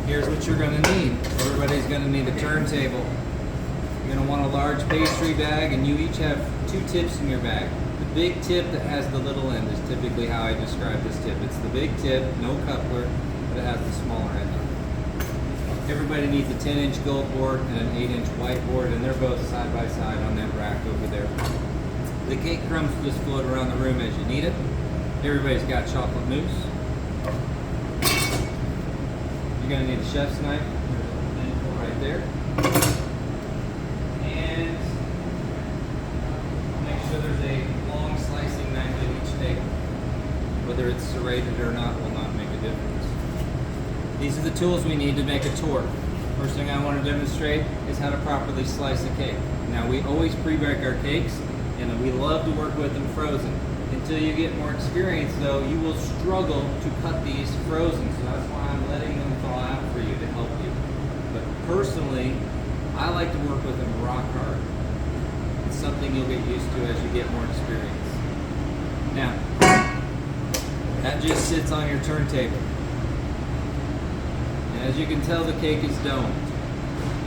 Here's what you're gonna need. Everybody's gonna need a turntable. You're gonna want a large pastry bag, and you each have 2 tips in your bag. The big tip that has the little end is typically how I describe this tip. It's the big tip, no coupler, but it has the smaller end on it. Everybody needs a 10-inch gold board and an 8-inch white board, and they're both side by side on that rack over there. The cake crumbs just float around the room as you need it. Everybody's got chocolate mousse. You're gonna need a chef's knife, right there. And make sure there's a long slicing knife at each table. Whether it's serrated or not will not make a difference. These are the tools we need to make a torte. First thing I want to demonstrate is how to properly slice a cake. Now we always pre-bake our cakes, and we love to work with them frozen. Until you get more experience though, you will struggle to cut these frozen, so that's why I'm letting them thaw out for you to help you. But personally, I like to work with them rock hard. It's something you'll get used to as you get more experience. Now, that just sits on your turntable. And as you can tell, the cake is domed.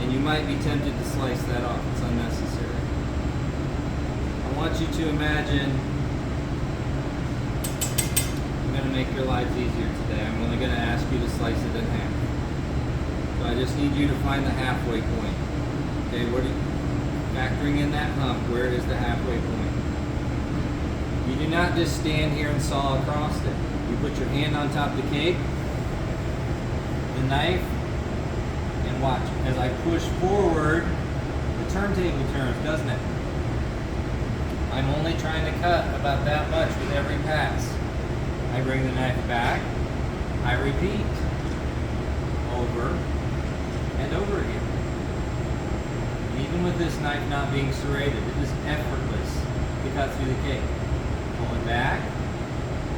And you might be tempted to slice that off. It's unnecessary. I want you to imagine I'm going to make your lives easier today. I'm only going to ask you to slice it in half. So I just need you to find the halfway point. Okay, factoring in that hump, where is the halfway point? You do not just stand here and saw across it. You put your hand on top of the cake, the knife, and watch. As I push forward, the turntable turns, doesn't it? I'm only trying to cut about that much with every pass. I bring the knife back, I repeat, over and over again. Even with this knife not being serrated, it is effortless to cut through the cake. Pull it back.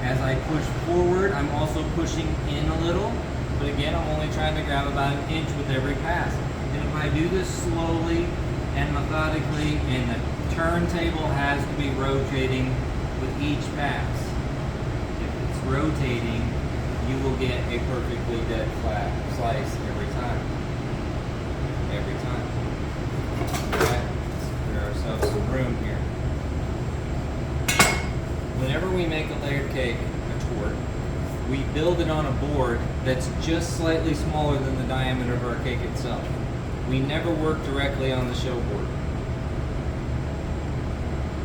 As I push forward, I'm also pushing in a little, but again, I'm only trying to grab about an inch with every pass. And if I do this slowly and methodically, and the turntable has to be rotating with each pass. If it's rotating, you will get a perfectly dead flat slice every time. Every time. Okay, let's clear ourselves some room here. Whenever we make a layered cake, a torte, we build it on a board that's just slightly smaller than the diameter of our cake itself. We never work directly on the show board.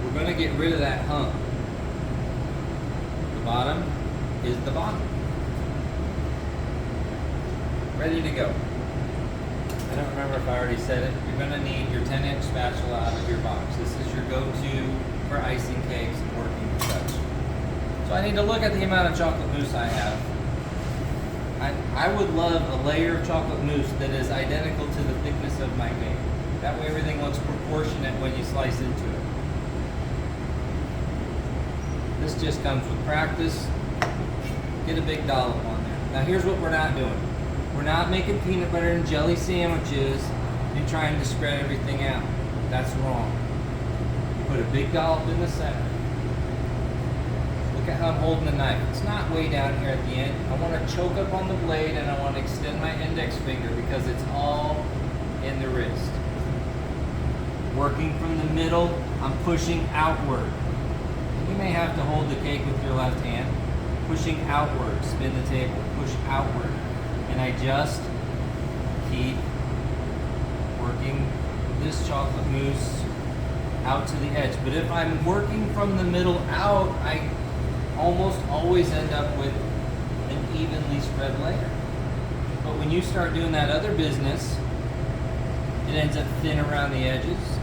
We're going to get rid of that hump. The bottom is the bottom. Ready to go. I don't remember if I already said it. You're going to need your 10-inch spatula out of your box. This is your go-to for icing cakes and working with such. So I need to look at the amount of chocolate mousse I have. I would love a layer of chocolate mousse that is identical to the thickness of my cake. That way everything looks proportionate when you slice into it. This just comes with practice. Get a big dollop on there. Now here's what we're not doing. We're not making peanut butter and jelly sandwiches and trying to spread everything out. That's wrong. You put a big dollop in the center. Look at how I'm holding the knife. It's not way down here at the end. I want to choke up on the blade, and I want to extend my index finger because it's all in the wrist. Working from the middle, I'm pushing outward. You may have to hold the cake with your left hand. Pushing outward, spin the table, push outward. And I just keep working this chocolate mousse out to the edge. But if I'm working from the middle out, I almost always end up with an evenly spread layer. But when you start doing that other business, it ends up thin around the edges.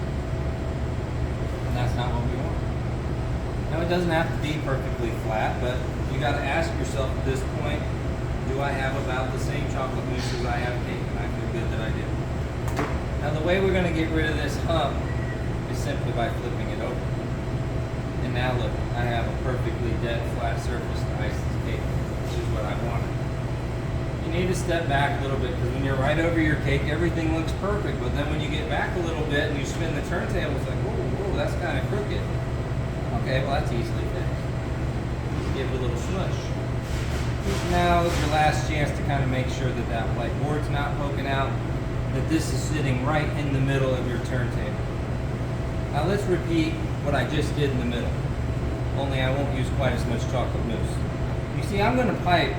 And that's not what we want. Now it doesn't have to be perfectly flat, but you got to ask yourself at this point, do I have about the same chocolate mousse as I have cake? And I feel good that I do. Now the way we're going to get rid of this hump is simply by flipping it over. And now look, I have a perfectly dead flat surface to ice this cake, which is what I wanted. You need to step back a little bit, because when you're right over your cake, everything looks perfect. But then when you get back a little bit and you spin the turntable, it's like, whoa, that's kind of crooked. Okay, well that's easily fixed. Just give it a little smush. Now is your last chance to kind of make sure that that white board's not poking out, that this is sitting right in the middle of your turntable. Now let's repeat what I just did in the middle, only I won't use quite as much chocolate mousse. You see, I'm going to pipe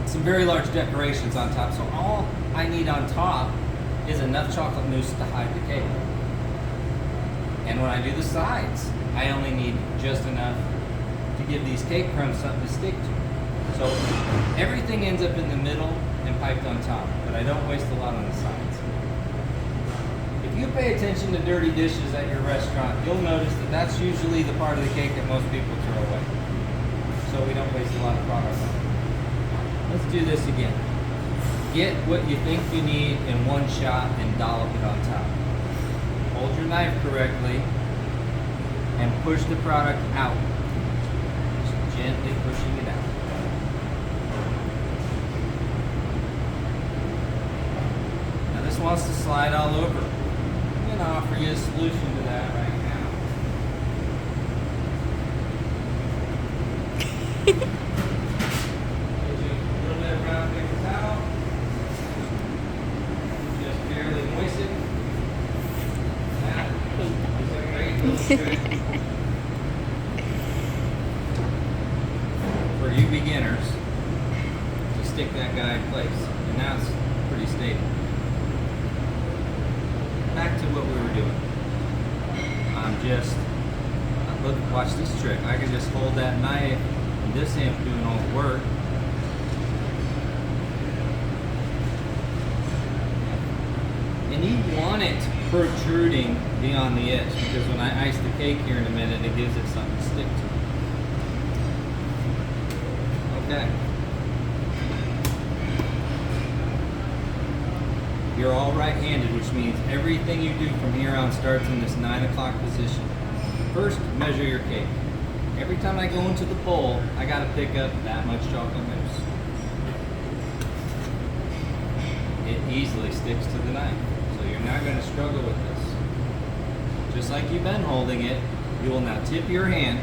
some very large decorations on top, so all I need on top is enough chocolate mousse to hide the cake. And when I do the sides, I only need just enough to give these cake crumbs something to stick to. So everything ends up in the middle and piped on top, but I don't waste a lot on the sides. If you pay attention to dirty dishes at your restaurant, you'll notice that that's usually the part of the cake that most people throw away. So we don't waste a lot of product on it. Let's do this again. Get what you think you need in one shot and dollop it on top. Hold your knife correctly and push the product out. Just gently pushing it out. Now this wants to slide all over. I'm going to offer you a solution to that right now. Get you a little bit of brown paper towel. Just barely moisten. That is a great illustration for you beginners to stick that guy in place. And now it's pretty stable. Back to what we were doing. Look, watch this trick. I can just hold that knife and this hand's doing all the work. And you want it protruding beyond the edge because when I ice the cake here in a minute, it gives it something to stick to. Okay. You're all right-handed, which means everything you do from here on starts in this 9 o'clock position. First, measure your cake. Every time I go into the bowl, I gotta pick up that much chocolate mousse. It easily sticks to the knife, so you're not gonna struggle with this. Just like you've been holding it, you will now tip your hand,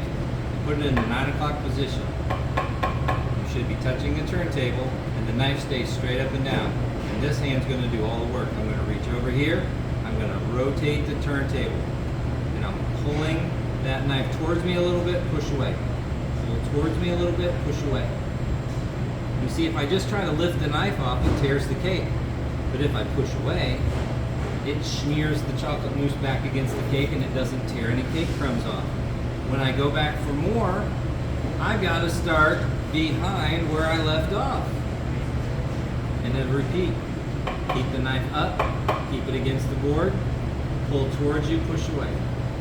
put it in the 9 o'clock position. You should be touching the turntable, and the knife stays straight up and down. And this hand's going to do all the work. I'm going to reach over here. I'm going to rotate the turntable. And I'm pulling that knife towards me a little bit, push away. Pull towards me a little bit, push away. You see, if I just try to lift the knife off, it tears the cake. But if I push away, it smears the chocolate mousse back against the cake and it doesn't tear any cake crumbs off. When I go back for more, I've got to start behind where I left off. And then repeat. Keep the knife up, keep it against the board, pull towards you, push away.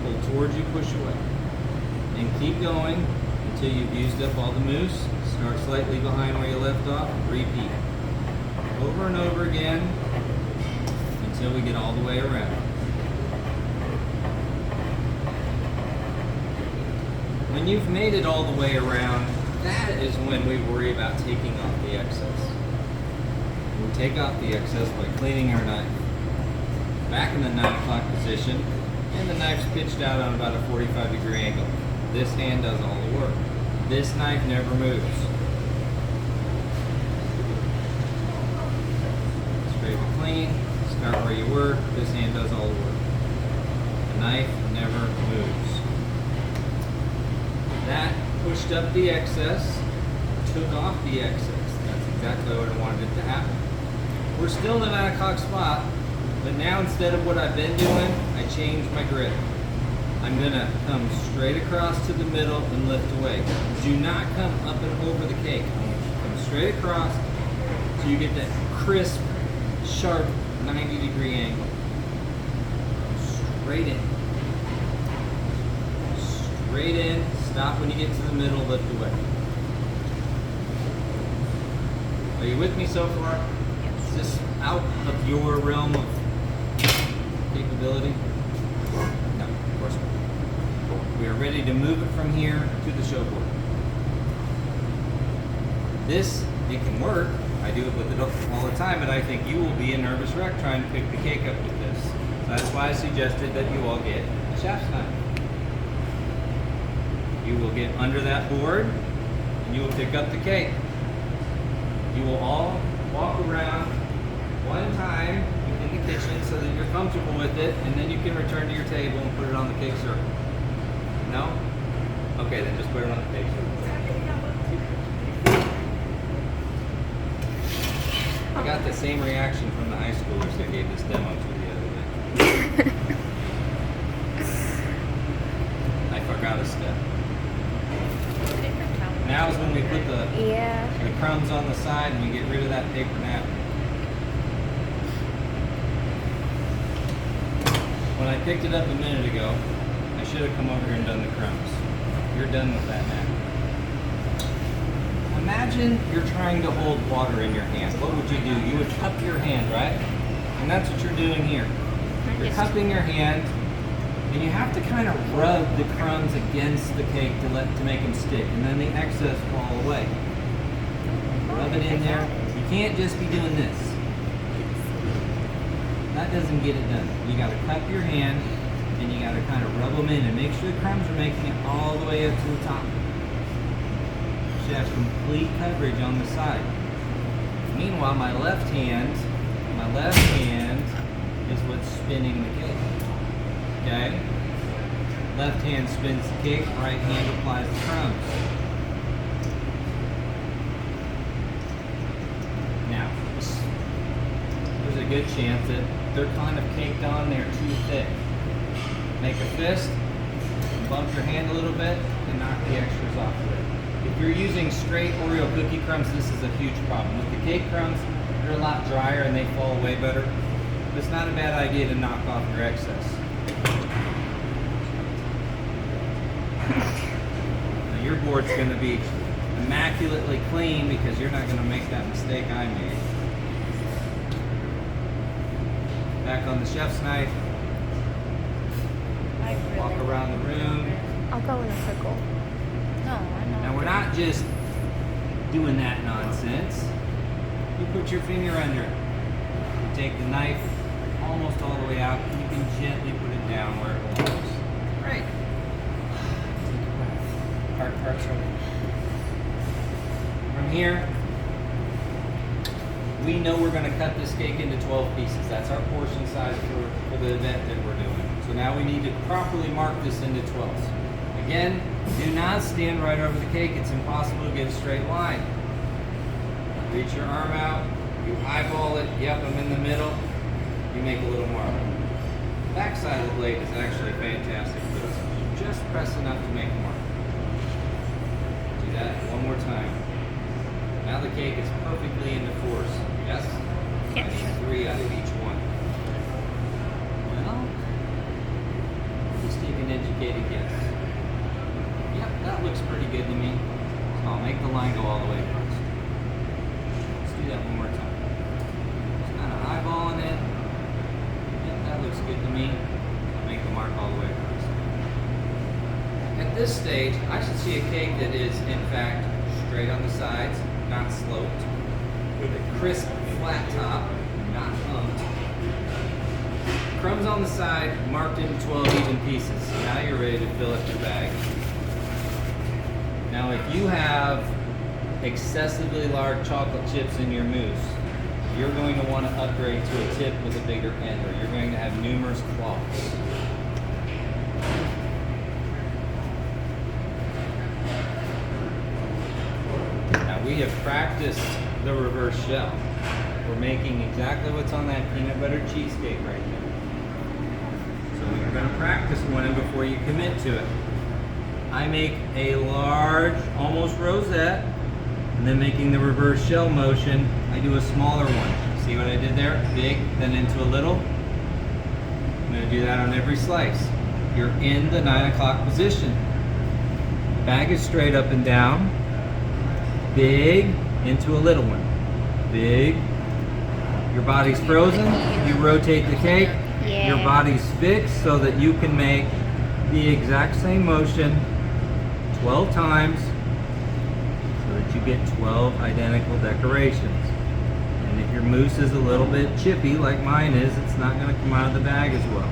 Pull towards you, push away. And keep going until you've used up all the mousse. Start slightly behind where you left off, repeat. Over and over again until we get all the way around. When you've made it all the way around, that is when we worry about taking off the excess. We take off the excess by cleaning our knife. Back in the 9 o'clock position, and the knife's pitched out on about a 45-degree angle. This hand does all the work. This knife never moves. Scrape it clean, start where you were, this hand does all the work. The knife never moves. That pushed up the excess, took off the excess. That's exactly what I wanted it to happen. We're still in the 9 o'clock spot, but now instead of what I've been doing, I changed my grip. I'm gonna come straight across to the middle and lift away. Do not come up and over the cake. I want you to come straight across so you get that crisp, sharp 90-degree angle. Straight in. Straight in, stop when you get to the middle, lift away. Are you with me so far? Is this out of your realm of capability? No, of course not. We are ready to move it from here to the show board. This, it can work. I do it with it all the time, but I think you will be a nervous wreck trying to pick the cake up with this. So that's why I suggested that you all get a chef's knife. You will get under that board and you will pick up the cake. You will all walk around one time in the kitchen so that you're comfortable with it, and then you can return to your table and put it on the cake circle. No? Okay, then just put it on the cake circle. I got the same reaction from the high schoolers that gave this demo to the other day. I forgot a step. Now is when we put the crumbs on the side and we get rid of that paper napkin. When I picked it up a minute ago, I should have come over here and done the crumbs. You're done with that napkin. Imagine you're trying to hold water in your hand. What would you do? You would cup your hand, right? And that's what you're doing here. You're cupping your hand, and you have to kind of rub the crumbs against the cake to make them stick, and then the excess fall away. Rub it in there. You can't just be doing this. That doesn't get it done. You got to cup your hand, and you got to kind of rub them in and make sure the crumbs are making it all the way up to the top. You have complete coverage on the side. Meanwhile, my left hand is what's spinning the cake. Okay? Left hand spins the cake, right hand applies the crumbs. Now, there's a good chance that they're kind of caked on there too thick. Make a fist, bump your hand a little bit, and knock the extras off of it. If you're using straight Oreo cookie crumbs, this is a huge problem. With the cake crumbs, they're a lot drier and they fall away better. But it's not a bad idea to knock off your excess. Now your board's going to be immaculately clean because you're not going to make that mistake I made. Back on the chef's knife. Walk around the room. I'll go in a circle. No, I know. Now we're not just doing that nonsense. You put your finger under it. You take the knife almost all the way out, and you can gently put it down where it belongs. Great. Take a breath. Hard parts over. From here, we know we're going to cut this cake into 12 pieces. That's our portion size for the event that we're doing. So now we need to properly mark this into 12s. Again, do not stand right over the cake. It's impossible to get a straight line. Reach your arm out. You eyeball it. Yep, I'm in the middle. You make a little mark. The back side of the blade is actually fantastic, but it's just press enough to make a mark. Do that one more time. Now the cake is perfectly into 4s. Yes? Yes. I need 3 out of each one. Well, just take an educated guess. Yep, that looks pretty good to me. So I'll make the line go all the way across. Let's do that one more time. Just kind of eyeballing it. Yep, that looks good to me. I'll make the mark all the way across. At this stage, I should see a cake that is, in fact, straight on the sides, not sloped, with a crisp, flat top, not humped. Crumbs on the side, marked into 12 even pieces. Now you're ready to fill up your bag. Now if you have excessively large chocolate chips in your mousse, you're going to want to upgrade to a tip with a bigger end, or you're going to have numerous claws. Now we have practiced the reverse shell. We're making exactly what's on that peanut butter cheesecake right now. So you're going to practice one before you commit to it. I make a large, almost rosette, and then making the reverse shell motion, I do a smaller one. See what I did there? Big, then into a little. I'm going to do that on every slice. You're in the 9 o'clock position. The bag is straight up and down. Big, into a little one. Big. Your body's frozen. You rotate the cake. Yeah. Your body's fixed so that you can make the exact same motion 12 times so that you get 12 identical decorations. And if your mousse is a little bit chippy like mine is, it's not going to come out of the bag as well.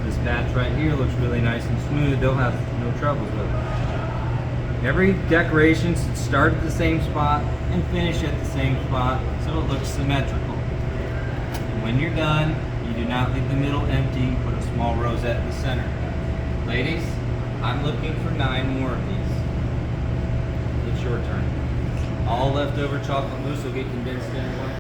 This batch right here looks really nice and smooth. They'll have no troubles with it. Every decoration should start at the same spot and finish at the same spot so it looks symmetrical. And when you're done, you do not leave the middle empty, put a small rosette in the center. Ladies, I'm looking for 9 more of these. It's your turn. All leftover chocolate mousse will get condensed in one